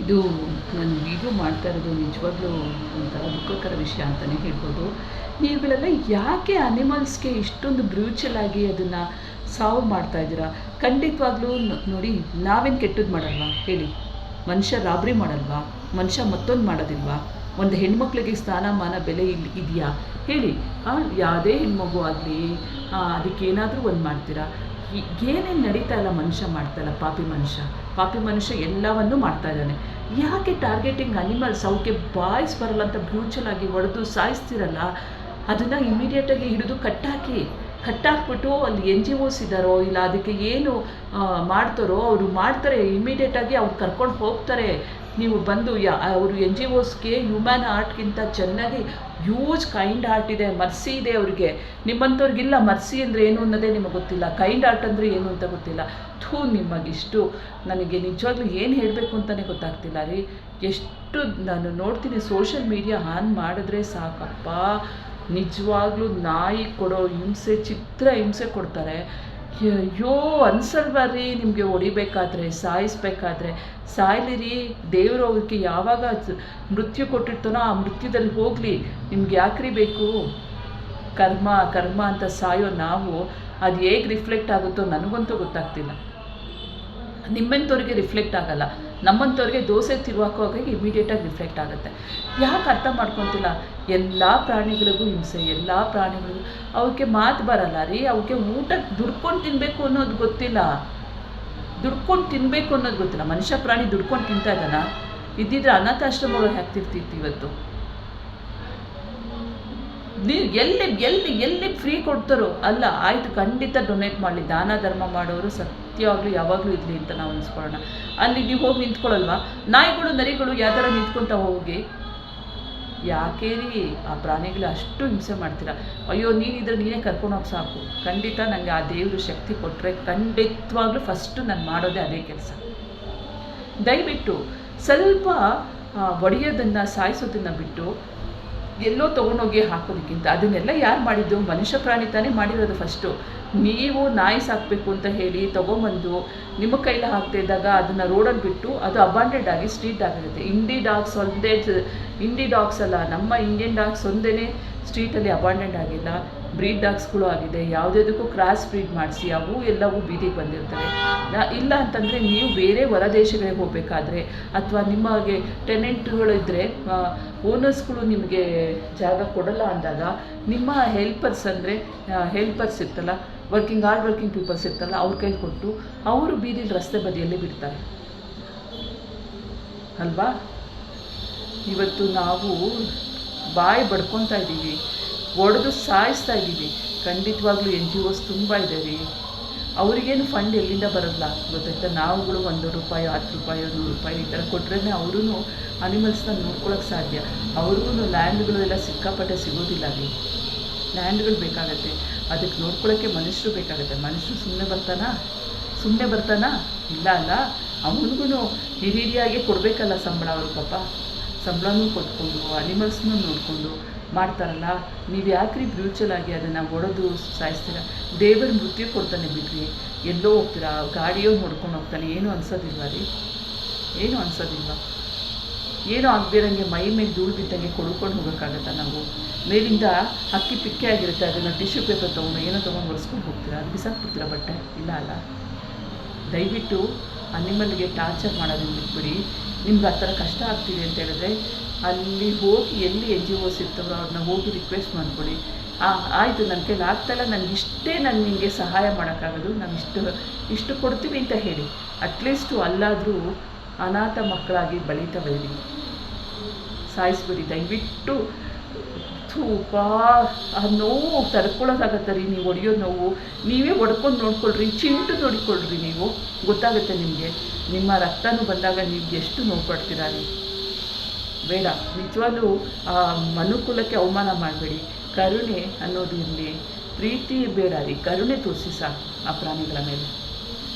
ಇದು ನಾನು ವೀಡಿಯೋ ಮಾಡ್ತಾ ಇರೋದು ನಿಜವಾಗ್ಲೂ ಒಂಥರ ದುಃಖಕರ ವಿಷಯ ಅಂತಲೇ ಹೇಳ್ಬೋದು. ನೀವುಗಳೆಲ್ಲ ಯಾಕೆ ಅನಿಮಲ್ಸ್ಗೆ ಇಷ್ಟೊಂದು ಬ್ರೂಚಲ್ ಆಗಿ ಅದನ್ನು ಸಾವು ಮಾಡ್ತಾಯಿದ್ದೀರಾ? ಖಂಡಿತವಾಗ್ಲೂ ನೋಡಿ, ನಾವೇನು ಕೆಟ್ಟದ್ದು ಮಾಡಲ್ವಾ ಹೇಳಿ? ಮನುಷ್ಯ ರಾಬ್ರಿ ಮಾಡಲ್ವಾ? ಮನುಷ್ಯ ಮತ್ತೊಂದು ಮಾಡೋದಿಲ್ವಾ? ಒಂದು ಹೆಣ್ಮಕ್ಳಿಗೆ ಸ್ಥಾನಮಾನ ಬೆಲೆ ಇಲ್ಲಿ ಇದೆಯಾ ಹೇಳಿ? ಯಾವುದೇ ಹೆಣ್ಮಗು ಆಗಲಿ ಅದಕ್ಕೇನಾದರೂ ಒಂದು ಮಾಡ್ತೀರಾ? ಏನೇನು ನಡೀತಾ ಇಲ್ಲ ಮನುಷ್ಯ ಮಾಡ್ತಾಯಿಲ್ಲ. ಪಾಪಿ ಮನುಷ್ಯ ಎಲ್ಲವನ್ನೂ ಮಾಡ್ತಾ ಇದ್ದಾನೆ. ಯಾಕೆ ಟಾರ್ಗೆಟಿಂಗ್ ಅನಿಮಲ್ಸ್? ಅವಕ್ಕೆ ಬಾಯ್ಸ್ ಬರಲ್ಲ ಅಂತ ಬ್ರೂಚಲಾಗಿ ಹೊಡೆದು ಸಾಯಿಸ್ತಿರಲ್ಲ, ಅದನ್ನು ಇಮಿಡಿಯೇಟಾಗಿ ಹಿಡಿದು ಕಟ್ಟಾಕ್ಬಿಟ್ಟು ಅಲ್ಲಿ NGOs ಇದ್ದಾರೋ ಇಲ್ಲ ಅದಕ್ಕೆ ಏನು ಮಾಡ್ತಾರೋ ಅವರು ಮಾಡ್ತಾರೆ. ಇಮಿಡಿಯೇಟಾಗಿ ಅವ್ರು ಕರ್ಕೊಂಡು ಹೋಗ್ತಾರೆ. ನೀವು ಬಂದು ಅವರು NGOsಗೆ ಹ್ಯೂಮನ್ ಹಾರ್ಟ್ಗಿಂತ ಚೆನ್ನಾಗಿ ಹ್ಯೂಜ್ ಕೈಂಡ್ ಹಾರ್ಟ್ ಇದೆ, ಮರ್ಸಿ ಇದೆ ಅವ್ರಿಗೆ. ನಿಮ್ಮಂಥವ್ರಿಗಿಲ್ಲ. ಮರ್ಸಿ ಅಂದರೆ ಏನು ಅನ್ನೋದೇ ನಿಮಗೆ ಗೊತ್ತಿಲ್ಲ, ಕೈಂಡ್ ಹಾರ್ಟ್ ಅಂದರೆ ಏನು ಅಂತ ಗೊತ್ತಿಲ್ಲ. ನಿಮಗಿಷ್ಟು ನನಗೆ ನಿಜವಾಗ್ಲೂ ಏನು ಹೇಳಬೇಕು ಅಂತಲೇ ಗೊತ್ತಾಗ್ತಿಲ್ಲ ರೀ. ಎಷ್ಟು ನಾನು ನೋಡ್ತೀನಿ ಸೋಷಿಯಲ್ ಮೀಡಿಯಾ ಆನ್ ಮಾಡಿದ್ರೆ ಸಾಕಪ್ಪ, ನಿಜವಾಗ್ಲೂ ನಾಯಿ ಕೊಡೋ ಹಿಂಸೆ, ಚಿತ್ರ ಹಿಂಸೆ ಕೊಡ್ತಾರೆ. ಅಯ್ಯೋ ಅನ್ಸಲ್ವಾ ರೀ ನಿಮಗೆ? ಹೊಡಿಬೇಕಾದ್ರೆ ಸಾಯಿಸ್ಬೇಕಾದ್ರೆ ಸಾಯ್ಲಿರಿ. ದೇವರು ಅವ್ರಿಗೆ ಯಾವಾಗ ಮೃತ್ಯು ಕೊಟ್ಟಿರ್ತಾನೋ ಆ ಮೃತ್ಯುದಲ್ಲಿ ಹೋಗಲಿ. ನಿಮ್ಗೆ ಯಾಕ್ರಿ ಬೇಕು? ಕರ್ಮ ಅಂತ ಸಾಯೋ ನಾವು ಅದು ಹೇಗೆ ರಿಫ್ಲೆಕ್ಟ್ ಆಗುತ್ತೋ ನನಗಂತೂ ಗೊತ್ತಾಗ್ತಿಲ್ಲ. ನಿಮ್ಮಂಥವ್ರಿಗೆ ರಿಫ್ಲೆಕ್ಟ್ ಆಗಲ್ಲ, ನಮ್ಮಂಥವ್ರಿಗೆ ದೋಸೆ ತಿರುವಾಕುವಾಗ ಇಮಿಡಿಯೇಟಾಗಿ ರಿಫ್ಲೆಕ್ಟ್ ಆಗುತ್ತೆ. ಯಾಕೆ ಅರ್ಥ ಮಾಡ್ಕೊತಿಲ್ಲ? ಎಲ್ಲ ಪ್ರಾಣಿಗಳಿಗೂ ಹಿಂಸೆ, ಎಲ್ಲ ಪ್ರಾಣಿಗಳಿಗೂ. ಅವಕ್ಕೆ ಮಾತು ಬರಲ್ಲ ರೀ. ಅವಕ್ಕೆ ಊಟ ದುಡ್ಕೊಂಡು ತಿನ್ನಬೇಕು ಅನ್ನೋದು ಗೊತ್ತಿಲ್ಲ. ಮನುಷ್ಯ ಪ್ರಾಣಿ ದುಡ್ಕೊಂಡು ತಿಂತಾ ಇದ್ದಾನ? ಇದ್ದಿದ್ರೆ ಅನಾಥಾಶ್ರಮಗಳು ಹಾಕ್ತಿರ್ತಿತ್ತು ಇವತ್ತು. ನೀವು ಎಲ್ಲಿ ಫ್ರೀ ಕೊಡ್ತಾರೋ ಅಲ್ಲ, ಆಯಿತು ಖಂಡಿತ ಡೊನೇಟ್ ಮಾಡಲಿ. ದಾನ ಧರ್ಮ ಮಾಡೋರು ಸತ್ಯವಾಗ್ಲೂ ಯಾವಾಗಲೂ ಇರಲಿ ಅಂತ ನಾವು ಅನ್ಸ್ಕೊಳ್ಳೋಣ. ಅಲ್ಲಿ ನೀವು ಹೋಗಿ ನಿಂತ್ಕೊಳ್ಳಲ್ವಾ? ನಾಯಿಗಳು ನರಿಗಳು ಯಾವ್ದಾರ ನಿಂತ್ಕೊತ ಹೋಗಿ. ಯಾಕೆ ರೀ ಆ ಪ್ರಾಣಿಗಳು ಅಷ್ಟು ಹಿಂಸೆ ಮಾಡ್ತೀರಾ? ಅಯ್ಯೋ ನೀನಿದ್ರೆ ನೀನೇ ಕರ್ಕೊಂಡೋಗಿ ಸಾಕು. ಖಂಡಿತ ನನಗೆ ಆ ದೇವರು ಶಕ್ತಿ ಕೊಟ್ಟರೆ ಖಂಡಿತವಾಗ್ಲೂ ಫಸ್ಟು ನಾನು ಮಾಡೋದೇ ಅದೇ ಕೆಲಸ. ದಯವಿಟ್ಟು ಸ್ವಲ್ಪ ಒಡೆಯೋದನ್ನು ಸಾಯಿಸೋದನ್ನು ಬಿಟ್ಟು ಎಲ್ಲೋ ತೊಗೊಂಡೋಗಿ ಹಾಕೋದಕ್ಕಿಂತ ಅದನ್ನೆಲ್ಲ ಯಾರು ಮಾಡಿದ್ದು? ಮನುಷ್ಯ ಪ್ರಾಣಿ ತಾನೇ ಮಾಡಿರೋದು ಫಸ್ಟು. ನೀವು ನಾಯಿ ಸಾಕಬೇಕು ಅಂತ ಹೇಳಿ ತೊಗೊಂಬಂದು ನಿಮ್ಮ ಕೈಲಿ ಹಾಕ್ತಾ ಇದ್ದಾಗ ಅದನ್ನು ರೋಡಲ್ಲಿ ಬಿಟ್ಟು ಅದು ಅಬಾಂಡೆಡ್ ಆಗಿ ಸ್ಟ್ರೀಟ್ ಆಗಿರುತ್ತೆ. ಇಂಡಿ ಡಾಗ್ಸ್ ಅಲ್ಲ, ನಮ್ಮ ಇಂಡಿಯನ್ ಡಾಗ್ಸ್ ಒಂದೇ ಸ್ಟ್ರೀಟಲ್ಲಿ ಅಬಾಂಡೆಡ್ ಆಗಿಲ್ಲ. ಬ್ರೀಡ್ ಡಾಗ್ಸ್ಗಳು ಆಗಿದೆ. ಯಾವುದಕ್ಕೂ ಕ್ರಾಸ್ ಬ್ರೀಡ್ ಮಾಡಿಸಿ ಅವು ಎಲ್ಲವೂ ಬೀದಿಗೆ ಬಂದಿರ್ತವೆ. ಇಲ್ಲ ಅಂತಂದರೆ ನೀವು ಬೇರೆ ಹೊರ ದೇಶಗಳಿಗೆ ಹೋಗಬೇಕಾದ್ರೆ ಅಥವಾ ನಿಮಗೆ ಟೆನೆಂಟ್ಗಳಿದ್ದರೆ ಓನರ್ಸ್ಗಳು ನಿಮಗೆ ಜಾಗ ಕೊಡಲ್ಲ ಅಂದಾಗ ನಿಮ್ಮ ಹೆಲ್ಪರ್ಸ್ ಇರ್ತಲ್ಲ, ಹಾರ್ಡ್ ವರ್ಕಿಂಗ್ ಪೀಪಲ್ಸ್ ಇರ್ತಲ್ಲ, ಅವ್ರ ಕೈಲಿ ಕೊಟ್ಟು ಅವರು ಬೀದಿಲಿ ರಸ್ತೆ ಬದಿಯಲ್ಲಿ ಬಿಡ್ತಾರೆ ಅಲ್ವಾ? ಇವತ್ತು ನಾವು ಬಾಯಿ ಬಡ್ಕೊತಾ ಇದ್ದೀವಿ, ಹೊಡೆದು ಸಾಯಿಸ್ತಾ ಇದ್ದೀವಿ. ಖಂಡಿತವಾಗ್ಲೂ NGOs ತುಂಬ ಇದೆ ರೀ. ಅವರಿಗೇನು ಫಂಡ್ ಎಲ್ಲಿಂದ ಬರೋಲ್ಲ ಗೊತ್ತಾಯ್ತಾ? ನಾವುಗಳು ₹1, ₹10, ₹100 ಈ ಥರ ಕೊಟ್ರೇ ಅವರೂ ಅನಿಮಲ್ಸ್ನ ನೋಡ್ಕೊಳ್ಳೋಕೆ ಸಾಧ್ಯ. ಅವ್ರಿಗೂ ಲ್ಯಾಂಡ್ಗಳು ಎಲ್ಲ ಸಿಕ್ಕಾಪಟ್ಟೆ ಸಿಗೋದಿಲ್ಲ ರೀ. ಲ್ಯಾಂಡ್ಗಳು ಬೇಕಾಗತ್ತೆ, ಅದಕ್ಕೆ ನೋಡ್ಕೊಳ್ಳೋಕ್ಕೆ ಮನುಷ್ಯರು ಬೇಕಾಗುತ್ತೆ. ಮನುಷ್ಯರು ಸುಮ್ಮನೆ ಬರ್ತಾನಾ? ಇಲ್ಲ ಅಲ್ಲ. ಅವನಿಗೂ ಹಿರಿಯಾಗಿ ಕೊಡಬೇಕಲ್ಲ ಸಂಬಳ. ಅವರು ಪಾಪ ಸಂಬಳನೂ ಕೊಟ್ಕೊಂಡು ಅನಿಮಲ್ಸ್ನೂ ನೋಡಿಕೊಂಡು ಮಾಡ್ತಾರಲ್ಲ. ನೀವು ಯಾಕ್ರಿ ಬ್ರೂಚಲಾಗಿ ಅದನ್ನು ಹೊಡೆದು ಸಾಯಿಸ್ತೀರಾ? ದೇವರು ಮೃತ್ಯು ಕೊಡ್ತಾನೆ ಬಿಡ್ರಿ. ಎಲ್ಲೋ ಹೋಗ್ತೀರಾ, ಗಾಡಿಯೋ ನೋಡ್ಕೊಂಡು ಹೋಗ್ತಾನೆ. ಏನೂ ಅನ್ಸೋದಿಲ್ವ ರೀ? ಏನೂ ಆಗದಿರಂಗೆ ಮೈ ಮೇಲೆ ಧೂಳು ಬಿದ್ದಂಗೆ ಕೊಡ್ಕೊಂಡು ಹೋಗೋಕ್ಕಾಗತ್ತಾ ನಾವು? ಮೇಲಿಂದ ಅಕ್ಕಿ ಪಿಕ್ಕೆ ಆಗಿರುತ್ತೆ, ಅದನ್ನು ಟಿಶ್ಯೂ ಪೇಪರ್ ತೊಗೊಂಡು ಏನೋ ತೊಗೊಂಡು ಒರೆಸ್ಕೊಂಡು ಹೋಗ್ತೀರಾ? ಅದು ಬಿಸಾಕ್ಬಿಡ್ತೀರಾ ಬಟ್ಟೆ? ಇಲ್ಲ ಅಲ್ಲ. ದಯವಿಟ್ಟು ಅನಿಮಲ್ಗೆ ಟಾರ್ಚರ್ ಮಾಡೋದನ್ನು ಬಿಟ್ಬಿಡಿ. ನಿಮ್ಗೆ ಆ ಥರ ಕಷ್ಟ ಆಗ್ತಿದೆ ಅಂತ ಹೇಳಿದ್ರೆ ಅಲ್ಲಿ ಹೋಗಿ ಎಲ್ಲಿ NGOs ಇರ್ತವ್ರೋ ಅವ್ರನ್ನ ಹೋಗಿ ರಿಕ್ವೆಸ್ಟ್ ಮಾಡ್ಕೊಳ್ಳಿ. ಆಯಿತು ನನ್ನ ಕೈಲಿ ಆಗ್ತಾಯಿಲ್ಲ, ನಾನು ನಿಮಗೆ ಸಹಾಯ ಮಾಡೋಕ್ಕಾಗೋದು, ನಾನು ಇಷ್ಟು ಕೊಡ್ತೀವಿ ಅಂತ ಹೇಳಿ. ಅಟ್ಲೀಸ್ಟು ಅಲ್ಲಾದರೂ ಅನಾಥ ಮಕ್ಕಳಾಗಿ ಬಲಿತಬೇಡಿ, ಸಾಯಿಸ್ಬೇಡಿ ದಯವಿಟ್ಟು. ಆ ನೋವು ತಡ್ಕೊಳ್ಳೋದಾಗತ್ತೆ ರೀ. ನೀವು ಹೊಡೆಯೋ ನೋವು ನೀವೇ ಹೊಡ್ಕೊಂಡು ನೋಡ್ಕೊಳ್ರಿ, ಚಿಂಟು ನೋಡಿಕೊಳ್ಳ್ರಿ. ನೀವು ಗೊತ್ತಾಗುತ್ತೆ ನಿಮಗೆ. ನಿಮ್ಮ ರಕ್ತನೂ ಬಂದಾಗ ನೀವು ಎಷ್ಟು ನೋವು ಪಡ್ತೀರಾ ರೀ? ಬೇಡ. ನಿಜವಾಗ್ಲೂ ಮನುಕುಲಕ್ಕೆ ಅವಮಾನ ಮಾಡಬೇಡಿ. ಕರುಣೆ ಅನ್ನೋದು ಇರಲಿ, ಪ್ರೀತಿ ಬೇಡ ರೀ, ಕರುಣೆ ತೋರಿಸಿ ಸಾಕು ಆ ಪ್ರಾಣಿಗಳ ಮೇಲೆ.